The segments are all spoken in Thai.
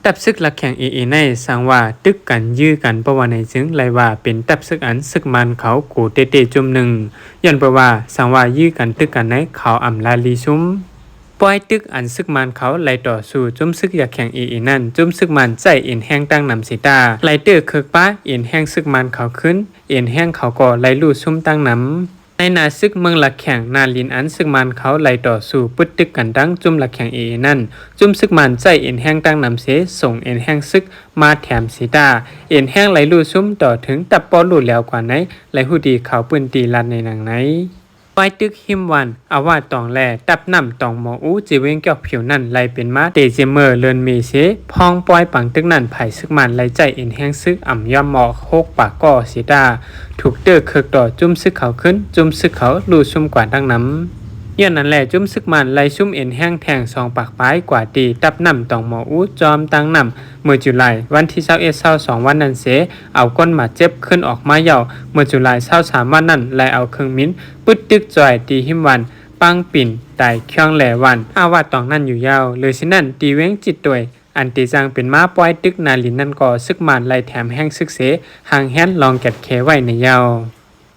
ตับซึกหลักแข่งในสังว่าตึกกันยื้อกันเพราะว่าในจึงไลว่าเป็นตับซึกอันซึกมันเขากูเตจุ่มหนึ่งย้อนเพราะว่าสังว่ายื้อกันตึกกันในเขาอำลาลีซุมปล่อยตึกอันซึกมันเขาไล่ต่อสู้จุ่มซึกอยากแข่งนั่นจุ่มซึกมันใจเอ็นแห้งตั้งนำสีตาไล่เตอร์เคิกป้าเอ็นแห้งซึกมันเขาขึ้นเอ็นแห้งเขาก็ไล่ลู่ซุ่มตั้งนำในนาซึกเมืองหลักแข่งนาลินอันซึกมันเขาไล่ต่อสู้ปึดตึกกันดังจุ่มหลักแข่งนั่นจุ่มซึกมันใจเอ็นแห้งตั้งนำเสส่งเอ็นแห้งซึกมาแถมสีตาเอ็นแห้งไล่ลู่ซุ่มต่อถึงตับปอลู่แล้วกว่าไหนไล่หูดีเขาปืนตีลัดในหนังไหนปอยตึกหิมวันอาวาตองแลตับน้ำตองหมออูจีเวงเกี่ยวผิวนั่นไล่เป็นมาเตเจเมอร์เลินเมเสพองปอยปังตึกนั่นไผ่ซึกมันไล่ใจเอ็นแห้งซึกอ่ำย่อมหมอโคกปากก่อสีตาถูกเตอร์เคิกต่อจุ่มซึกเขาขึ้นจุ่มซึกเขาลู่ซุ่มกว่าดังน้ำย้อนนั้นแหละจุ่มซึกมันไล่ซุ่มเอ็นแห้งแทงสองปากปลายกว่าตีตับน้ำตองหมออูจอมตั้งน้ำเมื่อจุลายวันที่21-22วันนั้นเสเอาก้นมาเจ็บขึ้นออกมาเย่าเมื่อจุลาย23วันนั้นไล่เอาเครื่องมิ้นปึดตึกจ่อยตีหิมวันปังปิ่นไต่เครื่องแหล่วันอาวาตองนั่นอยู่ยาวเลยสินั่นตีเว้งจิตตัวยอันตีจังเป็นม้าปล่อยตึกนาลินนั่นก็ซึกมันไล่แถมแห้งซึกเสห่างแฮนลองแกดเคไว้ในยาว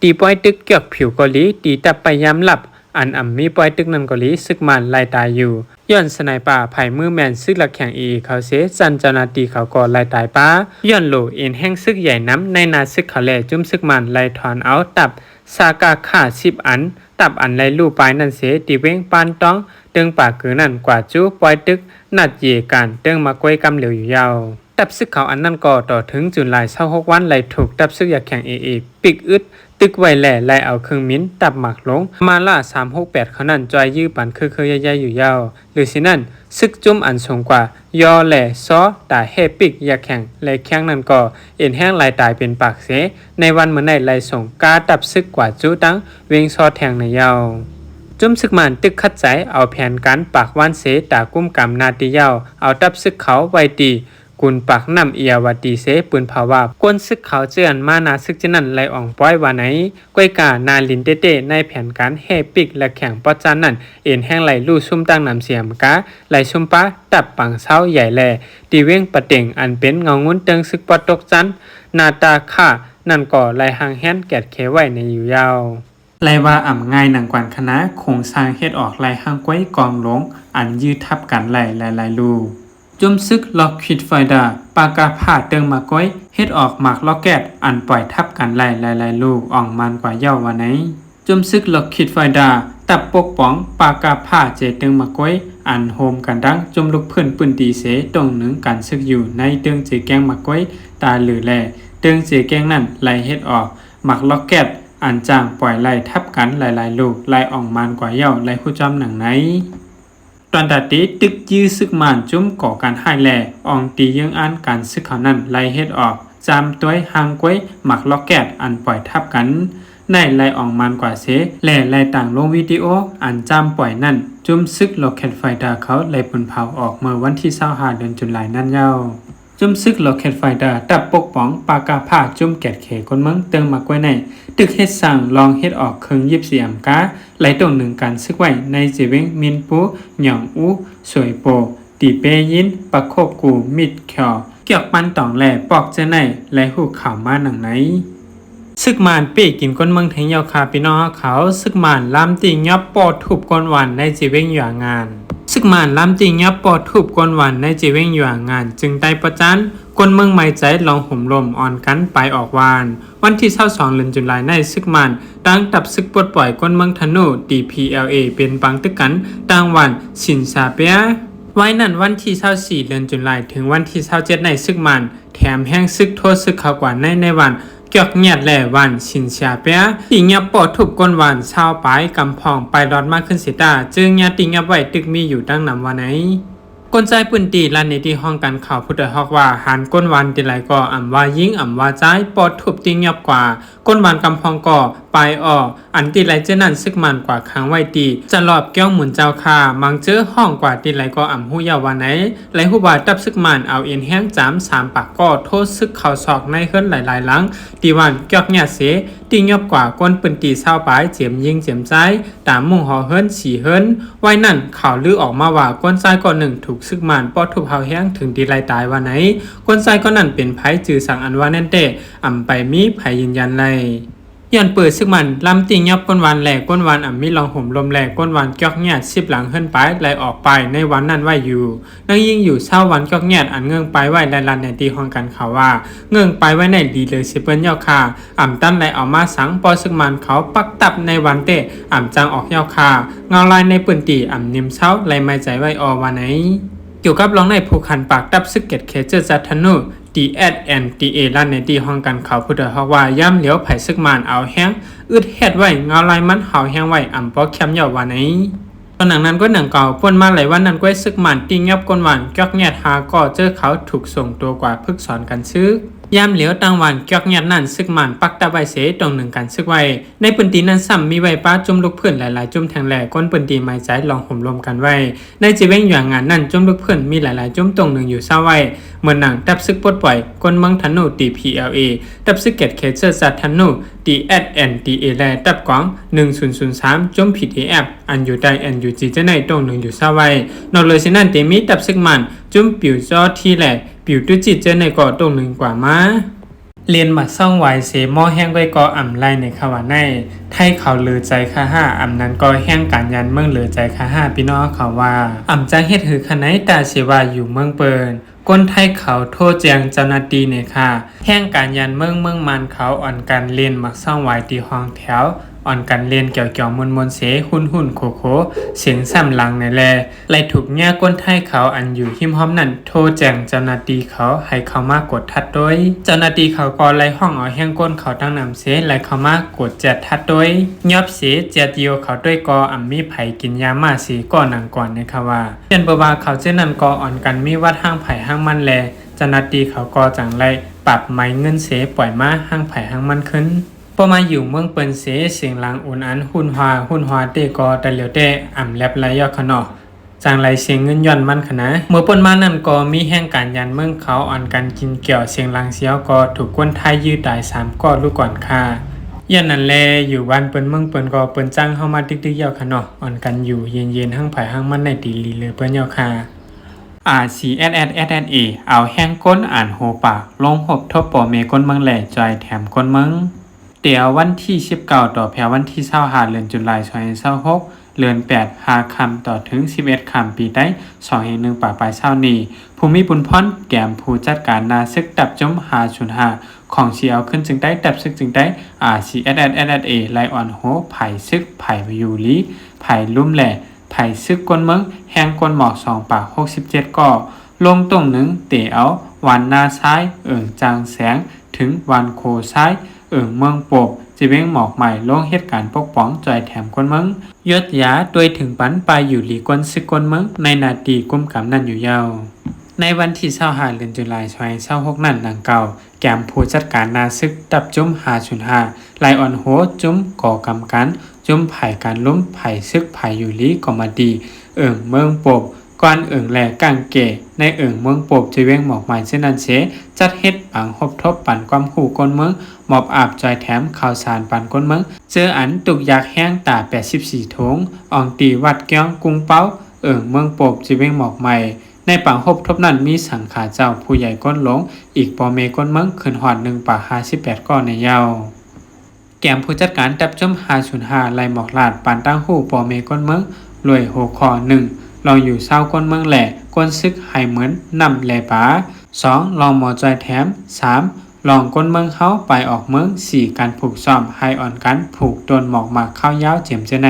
ตีปล่อยตึกเกี่ยวผิวเกาหลีตีตับไปย้ำหลับอันมีปล่อยตึกนันเกาหลีซึกมันไล่ตายอยู่ย้อนสไนป่าไผ่มือแมนซึกหลักแข่งเขาเสจันเจ้านาตีเขาก็ไล่ตายป้าย้อนโลเอ็นแห้งซึกใหญ่น้ำในนาซึกเขาแหล่จุ่มซึกมันไล่ถอนเอาตับซากาค่า10อันตับอันไล่ลู่ปลายนั่นเสตีเว้งปานต้องเติงป่าคือนั่นกว่าจู้ปล่อยตึกนัดเยกันเติงมากวยกำเหลียวอยู่ยาวตับซึกเขาอันนั่นก็ต่อถึงจุลาย26วันไล่ถูกตับซึกอยากแข่งปิกอึดตึกไว้แหล่ไล่เอาเครื่องมิ้นตับหมักลงมาล่า368เขานั่นจอยยื้อปันคือใหญ่ๆอยู่ยาวหรือสินั่นซึกจุ่มอันสูงกว่ายอแหล่ซอตาเฮปิกอยากแข่งไล่แข้งนั่นก็เอ็นแห้งไล่ตายเป็นปากเสในวันเมื่อไหร่ไล่ส่งกาตับซึกกว่าจู้ตั้งเวงซอแทงในยาวจุ่มซึกมันตึกคัดใจเอาแผนการปากวันเสตากุ้มกำนาตียาวเอาตับซึกเขาไว้ตีกุนปากน้ำเอียวตีเสปืนภาวะก้นซึกเขาเจือนมานาซึกจะนั่นไล่อ่องป้อยว่าไหนก้อยกานาลินเตในแผนการเฮปิกและแข่งปอจันนั่นเอ็นแห้งไหลลู่ซุ่มตั้งนำเสียมกาไหลซุ่มปะตับปังเช้าใหญ่แหล่ตีเว้งปะเต่งอันเป็นเงางุ้นเติงซึกปอตกจันนาตาค่านั่นก่อไหลหางแฮนแกดเคไว้ในอยู่ยาวไล่ว่าอ่ำง่ายหนังกวนคณะโครงสร้างเฮ็ดออกไหลหางก้อยกองหลงอันยืดทับกันไหลหลายลู่จุ่มซึกล็อกคิดไฟดาปากาผ่าเติงมาก้อยเฮ็ดออกหมากล็อกแกตอันปล่อยทับกันหลายลูกอ่องมันกว่าเย้าวันไหนจุ่มซึกล็อกคิดไฟดาตับปกป้องปากาผ่าเจเติงมาก้อยอันโฮมกันดังจุ่มลูกเพื่อนปืนตีเสตรงหนึ่งกันซึกอยู่ในเติงเจแกงมาก้อยตาหรือแลเติงเจแกงนั่นไหลเฮ็ดออกหมากล็อกแกตอันจ้างปล่อยไล่ทับกันหลายลูกไล่อ่องมันกว่าเย้าไล่ผู้จำหนังไหนตอนตัดตีตึกยื้อซึกมันจุ่มก่อการให้แหล่อองตียังอันการซึกเขานั่นไล่เฮ็ดออกจำตัวหางก้วยหมักล็อกแกตอันปล่อยทับกันในไล่อองมันกว่าเสแหล่ไล่ต่างลงวิดีโออันจำปล่อยนั่นจุ่มซึกล็อกแคตไฟดาเขาไล่ผลเผาออกเมื่อวันที่25เดือนตุลาคมนั่นยาวจุ่มซึกล็อกแคตไฟดาตับปกป้องปากาผ้าจุ่มแกดเขคนเมืองเติงมากไว้ในตึกเฮ็ดสั่งลองเฮ็ดออกเครื่อง24อัมกาไหลตรงหนึ่งการซึกไว้ในเจเวงมินปูหย่องอูสวยโปตีเปยินปะโคบกูมิดเขียวเกี่ยวปันตองแหล่ปอกเจไหนและหูข่าวมาหนังไหนซึกมานเป้กินก้นเมืองแทงยาวคาพี่น้องเขาซึกมานลำติงยับปอดทุบก้นหวานในเจเวงหย่างานซึกมานลำติงยับปอดทุบก้นหวานในเจเวงหย่างานจึงได้ประจันก้นเมืองไม่ใจลองห่มลมอ่อนกันไปออกวานวันที่22เดือนตุลาคมในซึกมันตั้งตับซึกปลดปล่อยก้นเมืองธนู DPLA เป็นปังตึกกันตั้งวันสินซาเปียไว้นั่นวันที่24เดือนตุลาคมถึงวันที่27ในซึกมันแถมแห้งซึกโทษซึกเขากว่าในวันเกี่ยวเงียดแหล่วันสินซาเปียตีเงียบปอดทุบก้นวันชาวปลายกำพองไปรอดมากขึ้นสิตาจึงเงียบตีเงียบไว้ตึกมีอยู่ตั้งนำวันไหนก้นใจปืนตีลันในที่ห้องกันข่าวพุทธฮอกว่าหันก้นวันตีไหลก่ออ่ำว่ายิ่งอ่ำว่าใจปอดทุบตีเงียบกว่าก้นวันกำพองก่อไปออ อันตีไหลเจนั่นซึกมันกว่าค้างไว้ตีจะรอบแก้วหมุนเจ้าค่ะมังเจอห้องกว่าตีไหลก็อ่ำหู้ยาววันไหนไหลหูบาตับซึกมันเอาเอ็นแห้งจาม3ปากก็โทษซึกเข่าศอกในเฮิรนหลายๆหลังตีวันเกี่ยวเนี่ยเสตียบกว่าก้นปืนตีเศร้าปลายเจียมยิงเจียมใจตามมุ่งหอเฮิรน4เฮิรนไว้นั่นข่าวลือออกมาว่าก้นซ้ายก่อนหนึ่งถูกซึกมันป้อทุบเฮาแห้งถึงตีไหลตายวันไหนก้นซ้ายก็นั่นเป็นไผจือสั่งอันว่าแน่นเตอ่ำไปมีไผยืนยันเลยย้อนเปิดซึกมันลำติงยับก้นวันแหลกก้นวันมีลองห่มลมแหลกก้นวันเกี่ยวเงียด10หลังเฮิรนไปไหลออกไปในวันนั้นไว้อยู่นั่งยิ่งอยู่เช้าวันเกี่ยวเงียดอันเงื่องไปไว้ลันในตีห้องกันเขาว่าเงื่องไปไว้ในดีเลยสิเปิ้นยาวคาตั้นไหลออกมาสังปอซึกมันเขาปักตับในวันเตจังออกยาวคาเงาลายในปืนตีนิ่มเช้าไหลไม่ใจไว้อวันไหนเกี่ยวกับรองในผูกขันปากตับซึกเกตเคเจอร์จัทนูDSNTA ลั่นในที่ห้องกันเขาพุทธฮอกว่าย่ำเหลียวไผ่ซึกมันเอาแห้งอึดเฮ็ดไว้เงาลายมันเห่าแห้งไว้ปอแคมยาววันนี้ตอนหนังนั้นก็หนังเก่าป่นมาหลายวันนั้นก็ซึกมันติงยับก้นวันกอกแงดหาก็เจอเขาถูกส่งตัวกว่าพึกสอนกันซึกย่ำเหลียวตั้งวันกอกแงดนั่นซึกมันปักตะไว้เสตรงหนึ่งกันซึกไว้ในปืนตีนั้นซ้ำมีไว้ป้าจุ่มลูกเพื่อนหลายๆจุ่มแทงแหลกก้นปืนตีไม้ใจลองห่มลมกันไว้ในจีเว้งอย่างงานนั่นจุ่มลูกเพื่อนมีหลายๆจุ่มตรงหนึ่งอยู่เศร้าไว้เหมือนหนังตับซึกปลดปล่อยก้นเมืองธนูตี PLA ตับซึกเกตเคเซอร์ซัตธนูตี SNTA และตับกอง1003จุ่ม PTF อันอยู่ใต้ NUG จะในตรงหนึ่งอยู่เศร้าไว้นอกเลยสินั่นเตมีตับซึกมันจุ่มปิวจอที่แหลปิวตุจิตเจอในก่อตรงหนึ่งกว่ามาเรียนมาซ่องไว้เสหม้อแห้งไว้ก็ไล่ในขวาในไทยเขาเลือใจค่า5นั้นก็แห้งการยันเมืองเลือใจค่า5พี่น้องเขาว่าจังเฮ็ดหือขะไหนตาสิว่าอยู่เมืองเปินก้นไทยเขาโทษแจงเจ้าหน้าที่เนี่ยค่ะแห้งการยันเมืองมันเขาอ่อนการเรียนมักซ่องไว้ที่ห้องแถวอ่อนกันเรียนเกี่ยวๆมนเสหุ่นโคเสียงซ้ำหลังในแลไล่ถูกแง่ก้นไทยเขาอันอยู่หิมห้อมนั่นโทรแจ้งเจ้าหน้าที่เขาให้เขามากดทัดด้วยเจ้าหน้าที่เขาก็ไล่ห้องเอาแห้งก้นเขาตั้งนำเสไล่เขามากดแจดทัดด้วยยอบเสแจดเดียวเขาด้วยก็มีไผกินยามาสีก่อนหนังก่อนนะคะว่าเช่นบ่ว่าเขาเจ้านั้นก็อ่อนกันมีวัดห้างไผห้างมันแลเจ้าหน้าที่เขาก็จังไล่ปรับไม้เงินเสปล่อยมาห้างไผห้างมันขึ้นพอมาอยู่เมืองเปิ้นเสเสียงหลังอุ่นอันหุ่นฮวาเตก็แต่เหลียวเตแลบไหลยอขนอจางไหลเสียงเงินย่อนมันขนาเมื่อเปิ้นมานั่นก็มีแห่งการยันเมืองเขาอ่อนกันกินเกี่ยวเสียงหลังเสียวก็ถูกคนไทยยื้อตาย3ก็ลูกก่อนค่ะยันนั่นแลอยู่บ้านเปิ้นเมืองเปิ้นก็เปิ้นจ้างเฮามาติ๊กๆยอขนออ่อนกันอยู่เย็นๆทั้งไผทั้งมันในตีลีเลยเปิ้นยอค่ะCSSSA เอาแห้งก้นโหปากลงหบทบปอเมก้นเมืองแหล่จอยแถมก้นเมืองเดี๋ยววันที่19ต่อแพรวันที่25เดือนตุลาคม2026เดือน8 5ค่ำต่อถึง11ค่ำปีได้2-1ป่าปลายเช้านี้ภูมิบุญพรแก้มผู้จัดการนาซึกดับจม505ของสิเอาขึ้นจึงได้ดับซึกจึงได้CSSSA ไลออนโหไผ่ซึกไผ่ยูรีไผ่ลุ่มแหล่ไผ่ซึกก้นเมืองแห้งก้นหมอก2ป่า67ก็ลงตรงหนึ่งเต๋เอาวันหน้าซ้ายจางแสงถึงวันโคซ้ายเมืองโปบจีเว้งหมอกใหม่ลงเหตุการณ์ปกป้องจอยแถมก้นเมืองยศยาด้วยถึงปันปลายอยู่หลีก้นซึกก้นเมืองในนาทีกุมกำนั่นอยู่ยาวในวันที่25เดือนตุลาคม2026นั่นดังเก่าแก้มผู้จัดการนาซึกดับจุ้ม505ไลออนโหจุ้มก่อกำกันจุ้มไผ่การล้มไผ่ซึกไผ่อยู่ลีก็มาดีเมืองโปบก่อนแหลกางเกในเมืองโปบจีเว้งหมอกใหม่เช่นนั้นเสจัดเฮ็ดปังหบทบปั่นความหูก้นเมืองหมอบอาบจอยแถมข่าวสารปั่นก้นเมืองเจออันตุกยากแห้งตา84ถงอองตีวัดแก้วกุ้งเป้าเมืองโปบจีเว้งหมอกใหม่ในปังหบทบนั้นมีสังขาเจ้าผู้ใหญ่ก้นหลงอีกปอเมก้นเมืองขึ้นหอด1ป่า58ก้อนในยาวแก้มผู้จัดการดับจม505ไล่หมอกลาดปั่นตั้งหูปอเมก้นเมืองรวย6คอ1ลองอยู่เศร้าก้นเมืองแหล่ก้นซึกให้เหมือนนำแหล่ป๋า2ลองหมอจอยแถม3ลองก้นเมืองเขาไปออกเมือง4การผูกซ่อมให้อ่อนกันผูกโดนหมอกหมากเข้ายาวเจียมเจใน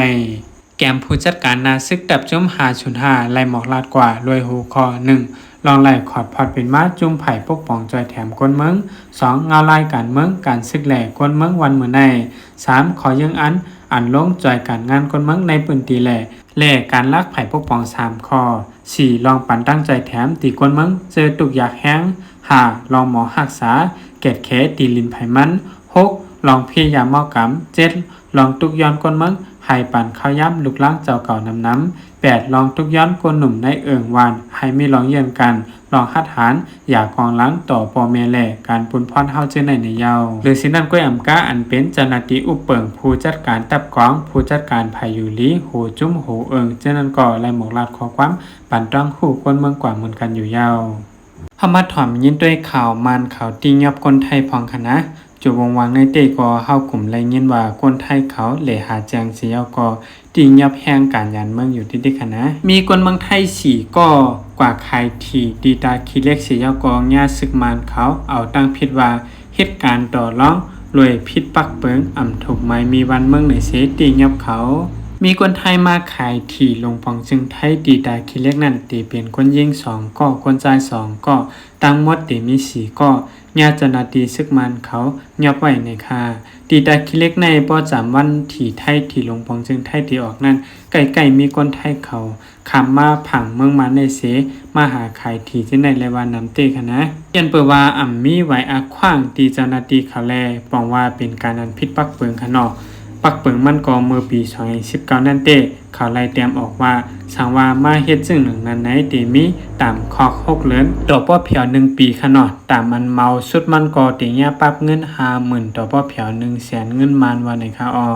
แก้มผู้จัดการนาซึกดับจม505ไล่หมอกลาดกว่ารวยหูคอ1ลองไล่ขอดพอดเป็นมาจุ่มไผ่ปกป้องจอยแถมก้นเมือง2เงาลายการเมืองการซึกแหล่ก้นเมืองวันเมื่อใน3ขอยังอันลงจอยการงานก้นเมืองในปืนตีแหล่การลักไผ่ปกป้อง3ข้อ4ลองปั่นตั้งใจแถมตีก้นเมืองเจอตุกอยากแห้ง5ลองหมอหักษาเกตเคตีลินไผ่มัน6 ลองพยายามเมากำ7ลองตุกย้อนก้นเมืองให้ปั่นข้าวย้ำลูกล้างเจ้าเก่าน้ำ8ลองตุกย้อนก้นหนุ่มในเอิงวานให้มีลองเยี่ยนกันลองหัดหารอย่ากองล้างต่อปอแม่แหล่การปุนพรเฮาเจอในเยาหรือสินั่นก้อยอำกาอันเป็นเจ้าหน้าที่อุปเปิงผู้จัดการตับกองผู้จัดการพายุลีโหจุ้มโหเอิงเจ้านั้นก็ไล่หมกลาดขอความปั่นต้องคู่คนเมืองกว่าเหมือนกันอยู่ยาวเฮามาถ่อมยินด้วยข่าวมันข่าวตียับคนไทยพองคณะจุวงวังในเตก็เฮากลุ่มไล่ยินว่าคนไทยเขาเหลหาแจงเสียก็ตียับแห่งการยานเมืองอยู่ที่คณะมีคนเมืองไทย4ก็กว่าใครที่ดีตาคิเล็กเสียก็ญาศึกมานเขาเอาตั้งผิดว่าเหตุการณ์ต่อร้องรวยพิษปักเปิงอ่ำถูกไม้มีวันเมืองในเสตียับเขามีคนไทยมาขายที่ลงปองจึงไทยดีตาคิเล็กนั่นตีเป็นคนยิง2ก็คนจ่าย2ก็ตั้งหมดตีมี4ก็ญาตินาตีซึกมันเขายับไว้ในค่าตีตาคิเล็กในป้อจำวันที่ไทยที่ลงปองจึงไทยที่ออกนั่นใกล้ๆมีคนไทยเขาคำมาผังเมืองมาในเสมาหาขายที่ที่ในเลวาน้ำเตคณะยันเปิดว่าอ่ำมีไว้อาขว้างตีเจ้านาตีเขาแลปองว่าเป็นการอันพิษปักเปิงขนอกปักเปิงมันก็เมื่อปี2019นั่นเต้เขาไล่เตรียมออกว่าสังว่ามาเฮ็ดซึ่งหนึ่งนั้นไหนเตมีตามคอก6เลือนดอกป้อเผียว1ปีขนอดตามมันเมาสุดมันก็เตยปรับเงิน50,000ดอกป้อเผียว100,000เงินมันว่าในค่าอ้อ